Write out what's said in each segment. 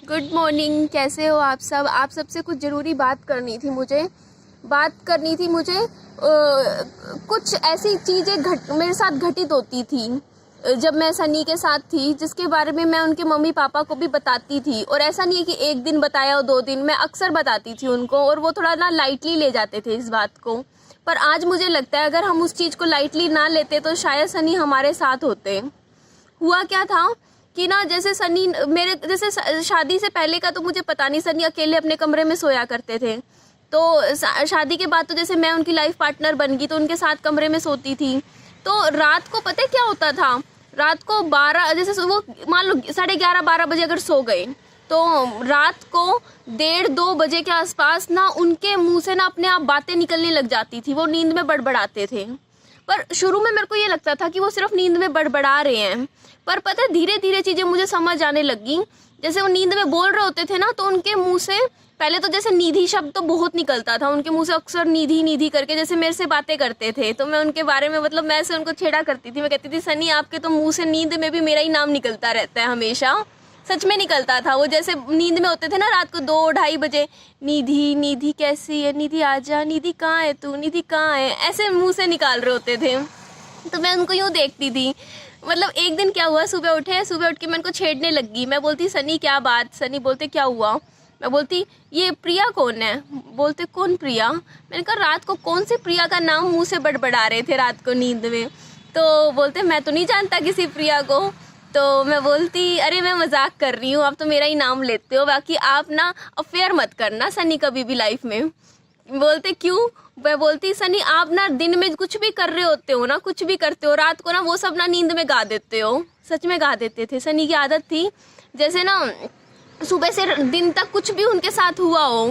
Good morning. कैसे हो आप सब? आप सबसे कुछ ज़रूरी बात करनी थी मुझे। कुछ ऐसी चीज़ें मेरे साथ घटित होती थी जब मैं सनी के साथ थी, जिसके बारे में मैं उनके मम्मी पापा को भी बताती थी। और ऐसा नहीं है कि एक दिन बताया और 2 दिन, मैं अक्सर बताती थी उनको, और वो थोड़ा ना लाइटली ले जाते थे इस बात को। पर आज मुझे लगता है अगर हम उस चीज़ को लाइटली ना लेते तो शायद सनी हमारे साथ होते। हुआ क्या था कि ना, जैसे सनी मेरे जैसे शादी से पहले का तो मुझे पता नहीं, सनी अकेले अपने कमरे में सोया करते थे। तो शादी के बाद तो जैसे मैं उनकी लाइफ पार्टनर बन गई तो उनके साथ कमरे में सोती थी। तो रात को पता है क्या होता था, रात को 12 जैसे वो मान लो 11:30-12 बजे अगर सो गए तो रात को 1:30-2 बजे के आसपास ना उनके मुंह से ना अपने आप बातें निकलने लग जाती थी। वो नींद में बड़बड़ाते थे। पर शुरू में मेरे को ये लगता था कि वो सिर्फ नींद में बड़बड़ा रहे हैं, पर पता है धीरे धीरे चीज़ें मुझे समझ आने लगी। जैसे वो नींद में बोल रहे होते थे ना, तो उनके मुंह से पहले तो जैसे निधि शब्द तो बहुत निकलता था उनके मुंह से, अक्सर निधि निधि करके जैसे मेरे से बातें करते थे। तो मैं उनके बारे में मतलब मैं ऐसे उनको छेड़ा करती थी। मैं कहती थी सनी आपके तो मुंह से नींद में भी मेरा ही नाम निकलता रहता है हमेशा। सच में निकलता था। वो जैसे नींद में होते थे ना रात को 2-2:30 बजे, निधि निधि कैसी है, निधि आजा, निधि कहाँ है तू, निधि कहाँ है, ऐसे मुंह से निकाल रहे होते थे। तो मैं उनको यूँ देखती थी। मतलब एक दिन क्या हुआ, सुबह उठ के मैं उनको छेड़ने लगी। मैं बोलती सनी क्या बात, सनी बोलते क्या हुआ। मैं बोलती ये प्रिया कौन है। बोलते कौन प्रिया। मैंने कहा रात को कौन सी प्रिया का नाम मुंह से बड़बड़ा रहे थे रात को नींद में। तो बोलते मैं तो नहीं जानता किसी प्रिया को। तो मैं बोलती अरे मैं मजाक कर रही हूँ, आप तो मेरा ही नाम लेते हो, बाकी आप ना अफेयर मत करना सनी कभी भी लाइफ में। बोलते क्यों। मैं बोलती सनी आप ना दिन में कुछ भी कर रहे होते हो ना, कुछ भी करते हो, रात को ना वो सब ना नींद में गा देते हो। सच में गा देते थे। सनी की आदत थी जैसे ना सुबह से दिन तक कुछ भी उनके साथ हुआ हो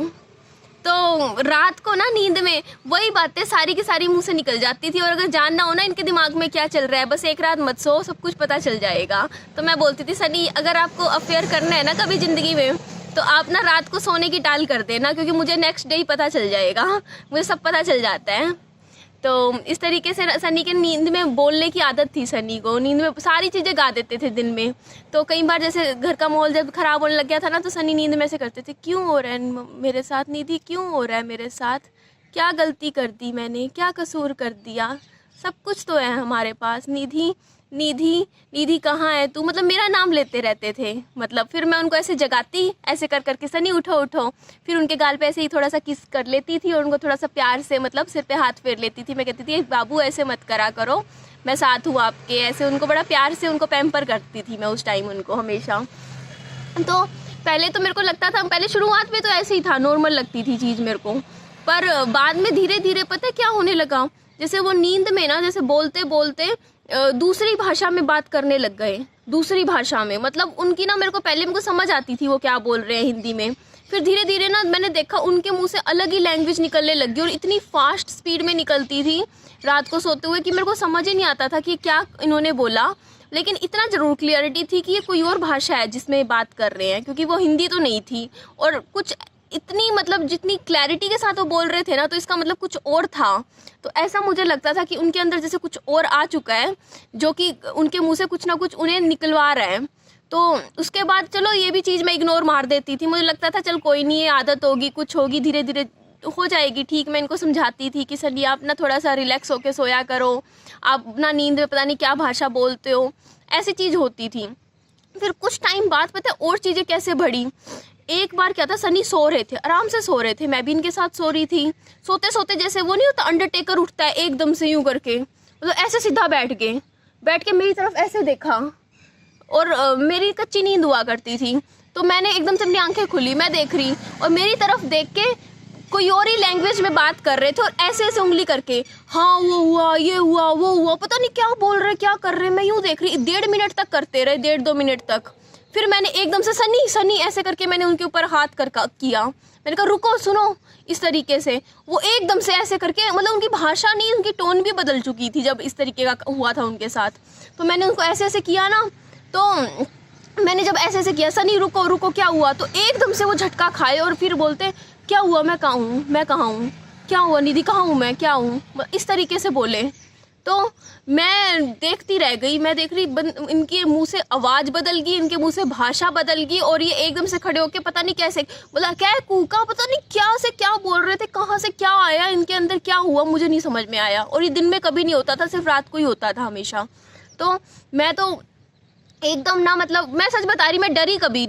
तो रात को ना नींद में वही बातें सारी की सारी मुंह से निकल जाती थी। और अगर जानना हो ना इनके दिमाग में क्या चल रहा है, बस एक रात मत सो, सब कुछ पता चल जाएगा। तो मैं बोलती थी सनी अगर आपको अफेयर करना है ना कभी ज़िंदगी में तो आप ना रात को सोने की टाल कर देना, क्योंकि मुझे नेक्स्ट डे ही पता चल जाएगा, मुझे सब पता चल जाता है। तो इस तरीके से सनी के नींद में बोलने की आदत थी। सनी को नींद में सारी चीज़ें गा देते थे दिन में। तो कई बार जैसे घर का माहौल जब ख़राब होने लग गया था ना तो सनी नींद में से करते थे क्यों हो रहा है मेरे साथ निधि, क्यों हो रहा है मेरे साथ, क्या गलती कर दी मैंने, क्या कसूर कर दिया, सब कुछ तो है हमारे पास, निधि निधि निधि कहाँ है तू, मतलब मेरा नाम लेते रहते थे। मतलब फिर मैं उनको ऐसे जगाती, ऐसे कर करके सनी उठो उठो, फिर उनके गाल पे ऐसे ही थोड़ा सा किस कर लेती थी और उनको थोड़ा सा प्यार से मतलब सिर पे हाथ फेर लेती थी। मैं कहती थी बाबू ऐसे मत करा करो, मैं साथ हूँ आपके, ऐसे उनको बड़ा प्यार से उनको पैम्पर करती थी मैं उस टाइम उनको हमेशा। तो पहले तो मेरे को लगता था, पहले शुरुआत में तो ऐसे ही था, नॉर्मल लगती थी चीज़ मेरे को, पर बाद में धीरे धीरे पता है क्या होने लगा, जैसे वो नींद में ना जैसे बोलते बोलते दूसरी भाषा में बात करने लग गए। दूसरी भाषा में मतलब उनकी ना मेरे को समझ आती थी वो क्या बोल रहे हैं हिंदी में। फिर धीरे धीरे ना मैंने देखा उनके मुंह से अलग ही लैंग्वेज निकलने लगी और इतनी फास्ट स्पीड में निकलती थी रात को सोते हुए कि मेरे को समझ ही नहीं आता था कि क्या इन्होंने बोला। लेकिन इतना ज़रूर क्लियरिटी थी कि ये कोई और भाषा है जिसमें बात कर रहे हैं, क्योंकि वो हिंदी तो नहीं थी। और कुछ इतनी मतलब जितनी क्लैरिटी के साथ वो बोल रहे थे ना तो इसका मतलब कुछ और था। तो ऐसा मुझे लगता था कि उनके अंदर जैसे कुछ और आ चुका है जो कि उनके मुंह से कुछ ना कुछ उन्हें निकलवा रहा है। तो उसके बाद चलो ये भी चीज़ मैं इग्नोर मार देती थी। मुझे लगता था चल कोई नहीं, ये आदत होगी, कुछ होगी, धीरे धीरे हो जाएगी ठीक। मैं इनको समझाती थी कि सनी आप ना थोड़ा सा रिलैक्स होके सोया करो, आप ना नींद में पता नहीं क्या भाषा बोलते हो, ऐसी चीज़ होती थी। फिर कुछ टाइम बाद पता है और चीज़ें कैसे बढ़ी। एक बार क्या था, सनी सो रहे थे, आराम से सो रहे थे, मैं भी इनके साथ सो रही थी। सोते सोते जैसे वो नहीं होता अंडरटेकर उठता है एकदम से यूं करके, मतलब ऐसे सीधा बैठ के मेरी तरफ ऐसे देखा। और मेरी कच्ची नींद हुआ करती थी तो मैंने एकदम से अपनी आंखें खुली, मैं देख रही और मेरी तरफ देख के कोई और ही लैंग्वेज में बात कर रहे थे और ऐसे ऐसे उंगली करके हाँ वो हुआ, ये हुआ, वो हुआ, पता नहीं क्या बोल रहे क्या कर रहे। मैं यूँ देख रही, 1.5 मिनट तक करते रहे, 1.5-2 मिनट तक। फिर मैंने एकदम से सनी सनी ऐसे करके मैंने उनके ऊपर हाथ कर किया। मैंने कहा रुको सुनो, इस तरीके से। वो एकदम से ऐसे करके मतलब उनकी भाषा नहीं, उनकी टोन भी बदल चुकी थी जब इस तरीके का हुआ था उनके साथ। तो मैंने उनको ऐसे ऐसे किया ना, तो मैंने जब ऐसे ऐसे किया सनी रुको रुको क्या हुआ, तो एकदम से वो झटका खाए और फिर बोलते क्या हुआ, मैं कहाँ हूँ, मैं कहाँ हूँ, क्या हुआ निधि, कहाँ हूँ मैं, क्या हूँ, इस तरीके से बोले। तो मैं देखती रह गई, मैं देख रही इनके मुंह से आवाज़ बदल गई, इनके मुंह से भाषा बदल गई, और ये एकदम से खड़े होके पता नहीं कैसे बोला, क्या है कूका, पता नहीं क्या से क्या बोल रहे थे, कहाँ से क्या आया, इनके अंदर क्या हुआ मुझे नहीं समझ में आया। और ये दिन में कभी नहीं होता था, सिर्फ रात को ही होता था हमेशा। तो मैं तो एकदम ना, मतलब मैं सच बता रही, मैं डरी कभी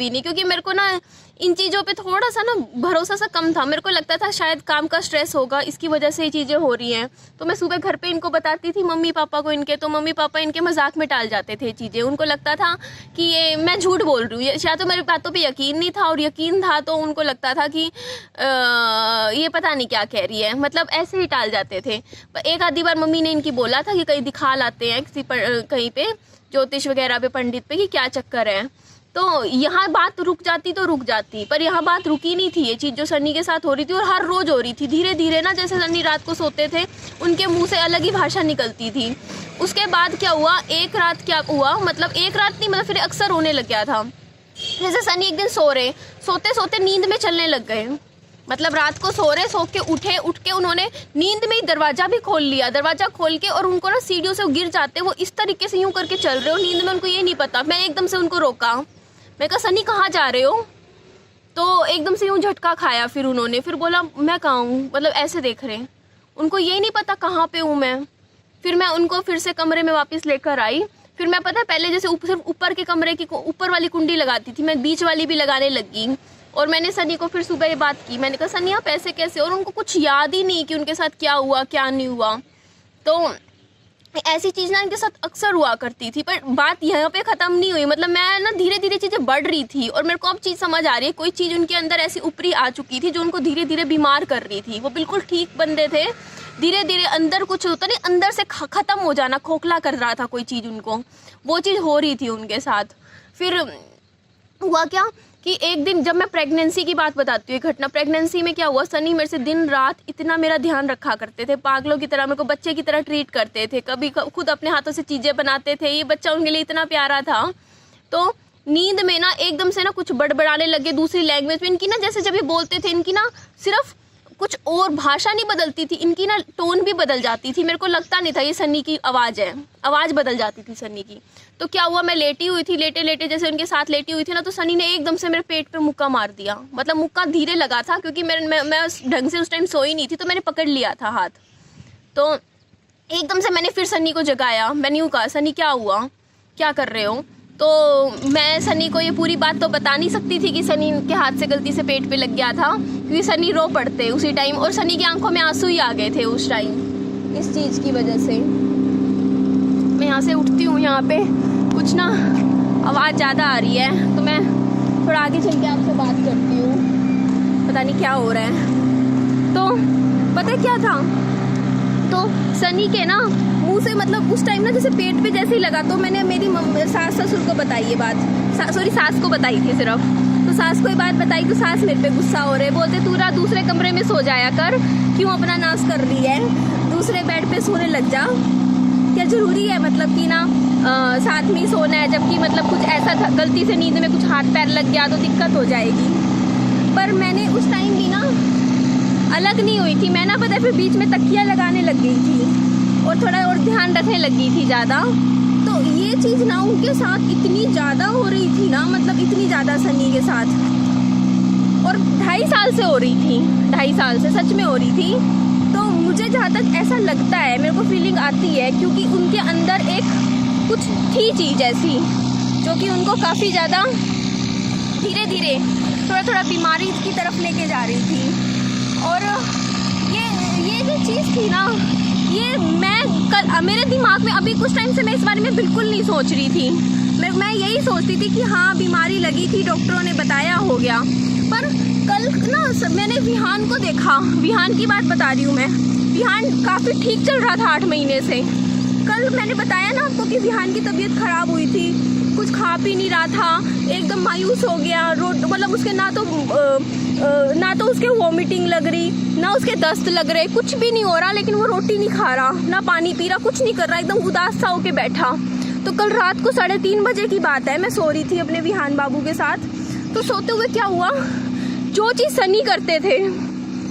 नहीं, क्योंकि मेरे को ना इन चीज़ों पे थोड़ा सा ना भरोसा सा कम था। मेरे को लगता था शायद काम का स्ट्रेस होगा, इसकी वजह से ये चीज़ें हो रही हैं। तो मैं सुबह घर पे इनको बताती थी, मम्मी पापा को इनके, तो मम्मी पापा इनके मजाक में टाल जाते थे चीज़ें। उनको लगता था कि ये मैं झूठ बोल रही हूँ, या तो मेरी बातों पे यकीन नहीं था, और यकीन था तो उनको लगता था कि ये पता नहीं क्या कह रही है, मतलब ऐसे ही टाल जाते थे। एक आधी बार मम्मी ने इनकी बोला था कि कहीं दिखा लाते हैं किसी कहीं पे ज्योतिष वगैरह पे, पंडित पे, कि क्या चक्कर है। तो यहाँ बात रुक जाती तो रुक जाती, पर यहाँ बात रुकी नहीं थी। ये चीज़ जो सनी के साथ हो रही थी, और हर रोज़ हो रही थी, धीरे धीरे ना, जैसे सनी रात को सोते थे उनके मुंह से अलग ही भाषा निकलती थी। उसके बाद क्या हुआ, एक रात क्या हुआ, मतलब एक रात नहीं, मतलब फिर अक्सर होने लग गया था। जैसे सनी एक दिन सोते सोते नींद में चलने लग गए, मतलब रात को सो के उठ के उन्होंने नींद में ही दरवाज़ा भी खोल लिया, दरवाज़ा खोल के, और उनको ना सीढ़ियों से गिर जाते, वो इस तरीके से यूँ करके चल रहे हो नींद में, उनको ये नहीं पता। मैंने एकदम से उनको रोका, मैं कहा सनी कहाँ जा रहे हो, तो एकदम से यूँ झटका खाया। फिर उन्होंने फिर बोला मैं कहाँ हूँ, मतलब ऐसे देख रहे हैं, उनको ये नहीं पता कहाँ पे हूँ मैं। फिर मैं उनको फिर से कमरे में वापस लेकर आई। फिर मैं पता है पहले जैसे सिर्फ ऊपर के कमरे की ऊपर वाली कुंडी लगाती थी, मैं बीच वाली भी लगाने लगी। और मैंने सनी को फिर सुबह ये बात की, मैंने कहा सनी आप ऐसे कैसे, और उनको कुछ याद ही नहीं कि उनके साथ क्या हुआ क्या नहीं हुआ। तो ऐसी चीज़ ना इनके साथ अक्सर हुआ करती थी, पर बात यहाँ पे ख़त्म नहीं हुई। मतलब मैं ना धीरे धीरे चीज़ें बढ़ रही थी, और मेरे को अब चीज़ समझ आ रही है, कोई चीज़ उनके अंदर ऐसी ऊपरी आ चुकी थी जो उनको धीरे धीरे बीमार कर रही थी। वो बिल्कुल ठीक बंदे थे, धीरे धीरे अंदर कुछ होता नहीं, अंदर से ख़त्म हो जाना, खोखला कर रहा था कोई चीज़ उनको, वो चीज़ हो रही थी उनके साथ। फिर हुआ क्या कि एक दिन, जब मैं प्रेगनेंसी की बात बताती हूँ घटना, प्रेगनेंसी में क्या हुआ, सनी मेरे से दिन रात इतना मेरा ध्यान रखा करते थे, पागलों की तरह मेरे को बच्चे की तरह ट्रीट करते थे, कभी खुद अपने हाथों से चीज़ें बनाते थे, ये बच्चा उनके लिए इतना प्यारा था। तो नींद में ना एकदम से ना कुछ बड़बड़ाने लगे दूसरी लैंग्वेज में। इनकी ना जैसे जब ये बोलते थे, इनकी ना सिर्फ कुछ और भाषा नहीं बदलती थी, इनकी ना टोन भी बदल जाती थी। मेरे को लगता नहीं था ये सनी की आवाज़ है, आवाज़ बदल जाती थी सनी की। तो क्या हुआ, मैं लेटी हुई थी, लेटे लेटे जैसे उनके साथ लेटी हुई थी ना, तो सनी ने एकदम से मेरे पेट पे मुक्का मार दिया। मतलब मुक्का धीरे लगा था, क्योंकि मैं ढंग से उस टाइम सोई नहीं थी, तो मैंने पकड़ लिया था हाथ। तो एकदम से मैंने फिर सनी को जगाया, मैंने यूँ कहा सनी क्या हुआ, क्या कर रहे हो। तो मैं सनी को ये पूरी बात तो बता नहीं सकती थी कि सनी के हाथ से गलती से पेट पे लग गया था, क्योंकि सनी रो पड़ते उसी टाइम, और सनी की आंखों में आंसू ही आ गए थे उस टाइम इस चीज़ की वजह से। मैं यहाँ से उठती हूँ, यहाँ पे कुछ ना आवाज़ ज़्यादा आ रही है, तो मैं थोड़ा आगे चल के आपसे बात करती हूँ, पता नहीं क्या हो रहा है। तो पता क्या था, तो सनी के ना मुंह से, मतलब उस टाइम ना जैसे पेट पे जैसे ही लगा, तो मैंने मेरी सास ससुर को बताई ये बात, सास को बताई थी सिर्फ। तो सास को ये बात बताई, तो सास मेरे पे गुस्सा हो रहे, बोलते तू रात दूसरे कमरे में सो जाया कर, क्यों अपना नाश कर रही है, दूसरे बेड पे सोने लग जा, क्या ज़रूरी है मतलब कि ना साथ में ही सोना है, जबकि मतलब कुछ ऐसा था गलती से नींद में कुछ हाथ पैर लग गया तो दिक्कत हो जाएगी। पर मैंने उस टाइम भी ना अलग नहीं हुई थी, मैं ना पता है फिर बीच में तकिया लगाने लग गई थी, और थोड़ा और ध्यान रखने लग गई थी ज़्यादा। तो ये चीज़ ना उनके साथ इतनी ज़्यादा हो रही थी ना, मतलब इतनी ज़्यादा सनी के साथ, और 2.5 साल से हो रही थी, 2.5 साल से सच में हो रही थी। तो मुझे जहाँ तक ऐसा लगता है, मेरे को फीलिंग आती है, क्योंकि उनके अंदर एक कुछ थी चीज़ ऐसी जो कि उनको काफ़ी ज़्यादा धीरे धीरे थोड़ा थोड़ा बीमारी की तरफ लेके जा रही थी। और ये जो चीज़ थी ना, ये मेरे दिमाग में अभी कुछ टाइम से मैं इस बारे में बिल्कुल नहीं सोच रही थी। मैं यही सोचती थी कि हाँ बीमारी लगी थी, डॉक्टरों ने बताया हो गया। पर कल ना मैंने विहान को देखा, विहान की बात बता रही हूँ मैं, विहान काफ़ी ठीक चल रहा था 8 महीने से। कल मैंने बताया ना आपको कि विहान की तबीयत ख़राब हुई थी, कुछ खा पी नहीं रहा था, एकदम मायूस हो गया, मतलब उसके ना तो उसके वॉमिटिंग लग रही, ना उसके दस्त लग रहे, कुछ भी नहीं हो रहा, लेकिन वो रोटी नहीं खा रहा, ना पानी पी रहा, कुछ नहीं कर रहा, एकदम उदास सा होके बैठा। तो कल रात को 3:30 बजे की बात है, मैं सो रही थी अपने विहान बाबू के साथ। तो सोते हुए क्या हुआ, जो चीज़ सनी करते थे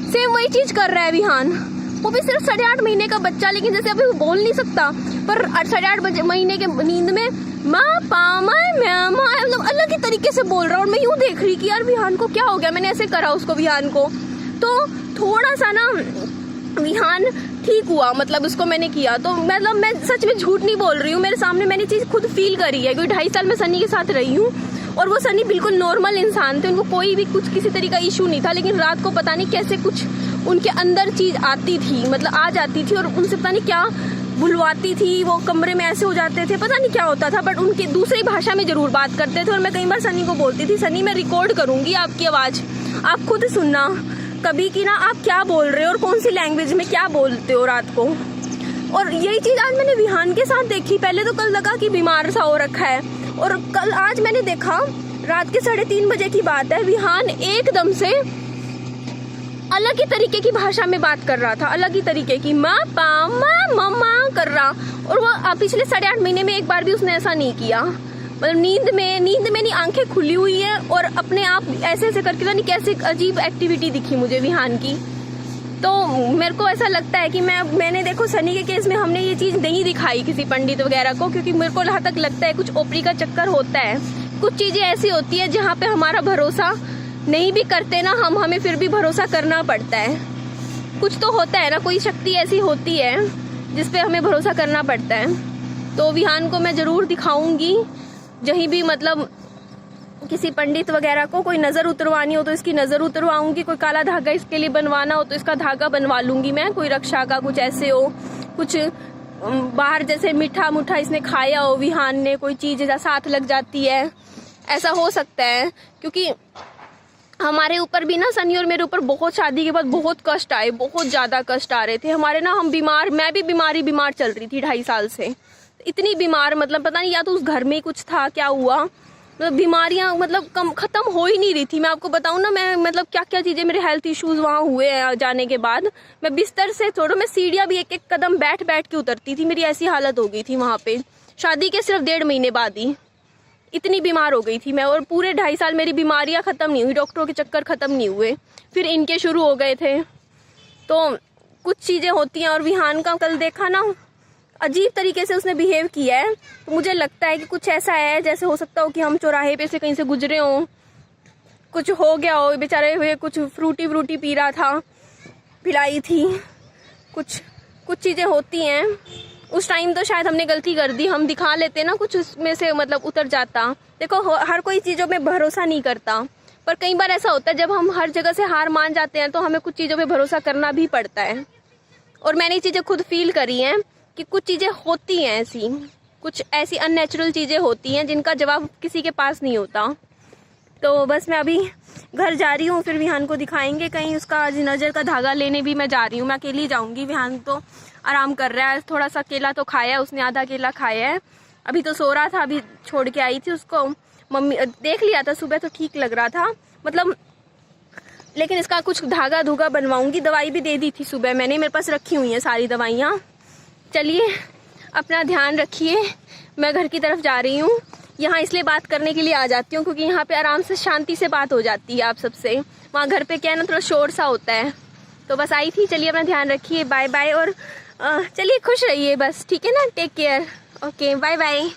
सेम वही चीज़ कर रहा है विहान, वो भी सिर्फ 8.5 महीने का बच्चा, लेकिन जैसे अभी वो बोल नहीं सकता, पर 8.5 महीने के नींद में माँ पामा मतलब अलग ही तरीके से बोल रहा। और मैं यूँ देख रही कि यार विहान को क्या हो गया। मैंने ऐसे करा उसको, विहान को, तो थोड़ा सा ना विहान ठीक हुआ, मतलब उसको मैंने किया। तो मतलब मैं सच में झूठ नहीं बोल रही हूँ, मेरे सामने मैंने चीज़ खुद फील करी है, क्योंकि 2.5 साल में सनी के साथ रही हूँ और वो सनी बिल्कुल नॉर्मल इंसान थे, उनको कोई भी कुछ किसी तरीके का इशू नहीं था। लेकिन रात को पता नहीं कैसे कुछ उनके अंदर चीज़ आती थी, मतलब आ जाती थी और उनसे पता नहीं क्या बुलवाती थी, वो कमरे में ऐसे हो जाते थे, पता नहीं क्या होता था, बट उनकी दूसरी भाषा में ज़रूर बात करते थे। और मैं कई बार सनी को बोलती थी, सनी मैं रिकॉर्ड करूँगी आपकी आवाज़, आप खुद सुनना कभी कि ना आप क्या बोल रहे हो और कौन सी लैंग्वेज में क्या बोलते हो रात को। और यही चीज़ आज मैंने विहान के साथ देखी। पहले तो कल लगा कि बीमार सा हो रखा है, और कल आज मैंने देखा रात के 3:30 बजे की बात है, विहान एकदम से अलग ही तरीके की भाषा में बात कर रहा था, अलग ही तरीके की माँ पामा मम्मा कर रहा। और वो पिछले 8.5 महीने में एक बार भी उसने ऐसा नहीं किया, मतलब नींद में नहीं, आंखें खुली हुई है और अपने आप ऐसे ऐसे करके नहीं, कैसे अजीब एक्टिविटी दिखी मुझे विहान की। तो मेरे को ऐसा लगता है कि मैंने देखो सनी के केस में हमने ये चीज़ नहीं दिखाई किसी पंडित वगैरह को, क्योंकि मेरे को जहाँ तक लगता है कुछ ओपरी का चक्कर होता है। कुछ चीज़ें ऐसी होती है जहाँ पे हमारा भरोसा नहीं भी करते ना हम, हमें फिर भी भरोसा करना पड़ता है। कुछ तो होता है ना, कोई शक्ति ऐसी होती है जिस पे हमें भरोसा करना पड़ता है। तो विहान को मैं ज़रूर दिखाऊंगी, जहीं भी मतलब किसी पंडित वगैरह को कोई नज़र उतरवानी हो तो इसकी नज़र उतरवाऊंगी, कोई काला धागा इसके लिए बनवाना हो तो इसका धागा बनवा लूँगी मैं, कोई रक्षा का कुछ ऐसे हो, कुछ बाहर जैसे मीठा मुठा इसने खाया हो विहान ने, कोई चीज़ साथ लग जाती है, ऐसा हो सकता है। क्योंकि हमारे ऊपर भी ना, सनी और मेरे ऊपर बहुत शादी के बाद बहुत कष्ट आए, बहुत ज़्यादा कष्ट आ रहे थे हमारे ना। हम बीमार, मैं भी बीमार चल रही थी 2.5 साल से, इतनी बीमार, मतलब पता नहीं या तो उस घर में ही कुछ था, क्या हुआ, मतलब बीमारियां मतलब ख़त्म हो ही नहीं रही थी। मैं आपको बताऊं ना, मैं मतलब क्या क्या चीज़ें मेरे हेल्थ इश्यूज़ वहाँ हुए हैं जाने के बाद। मैं बिस्तर से छोड़ो, मैं सीढ़ियाँ भी एक कदम बैठ के उतरती थी, मेरी ऐसी हालत हो गई थी वहाँ पे, शादी के सिर्फ 1.5 महीने बाद ही इतनी बीमार हो गई थी मैं। और पूरे 2.5 साल मेरी बीमारियां ख़त्म नहीं हुई, डॉक्टरों के चक्कर ख़त्म नहीं हुए, फिर इनके शुरू हो गए थे। तो कुछ चीज़ें होती हैं। और विहान का कल देखा ना, अजीब तरीके से उसने बिहेव किया है, तो मुझे लगता है कि कुछ ऐसा है, जैसे हो सकता हो कि हम चौराहे पे से कहीं से गुजरे हों, कुछ हो गया हो, बेचारे हुए कुछ फ्रूटी पी रहा था, पिलाई थी, कुछ चीज़ें होती हैं। उस टाइम तो शायद हमने गलती कर दी, हम दिखा लेते ना कुछ उसमें से, मतलब उतर जाता। देखो हर कोई चीज़ों में भरोसा नहीं करता, पर कई बार ऐसा होता है जब हम हर जगह से हार मान जाते हैं तो हमें कुछ चीज़ों पे भरोसा करना भी पड़ता है। और मैंने ये चीज़ें खुद फील करी हैं कि कुछ चीज़ें होती हैं ऐसी, कुछ ऐसी अननेचुरल चीज़ें होती हैं जिनका जवाब किसी के पास नहीं होता। तो बस मैं अभी घर जा रही हूँ, फिर विहान को दिखाएंगे कहीं, उसका आज नज़र का धागा लेने भी मैं जा रही हूँ। मैं अकेली जाऊँगी, विहान तो आराम कर रहा है, थोड़ा सा केला तो खाया है उसने, आधा केला खाया है, अभी तो सो रहा था, अभी छोड़ के आई थी उसको। मम्मी देख लिया था सुबह तो ठीक लग रहा था, मतलब, लेकिन इसका कुछ धागा धूगा बनवाऊँगी। दवाई भी दे दी थी सुबह मैंने, मेरे पास रखी हुई हैं सारी दवाइयाँ। चलिए अपना ध्यान रखिए, मैं घर की तरफ जा रही हूँ। यहाँ इसलिए बात करने के लिए आ जाती हूँ क्योंकि यहाँ पे आराम से शांति से बात हो जाती है आप सबसे, वहाँ घर पे क्या है ना, थोड़ा शोर सा होता है। तो बस आई थी, चलिए अपना ध्यान रखिए, बाय बाय। और चलिए खुश रहिए बस, ठीक है ना, take care, okay bye bye.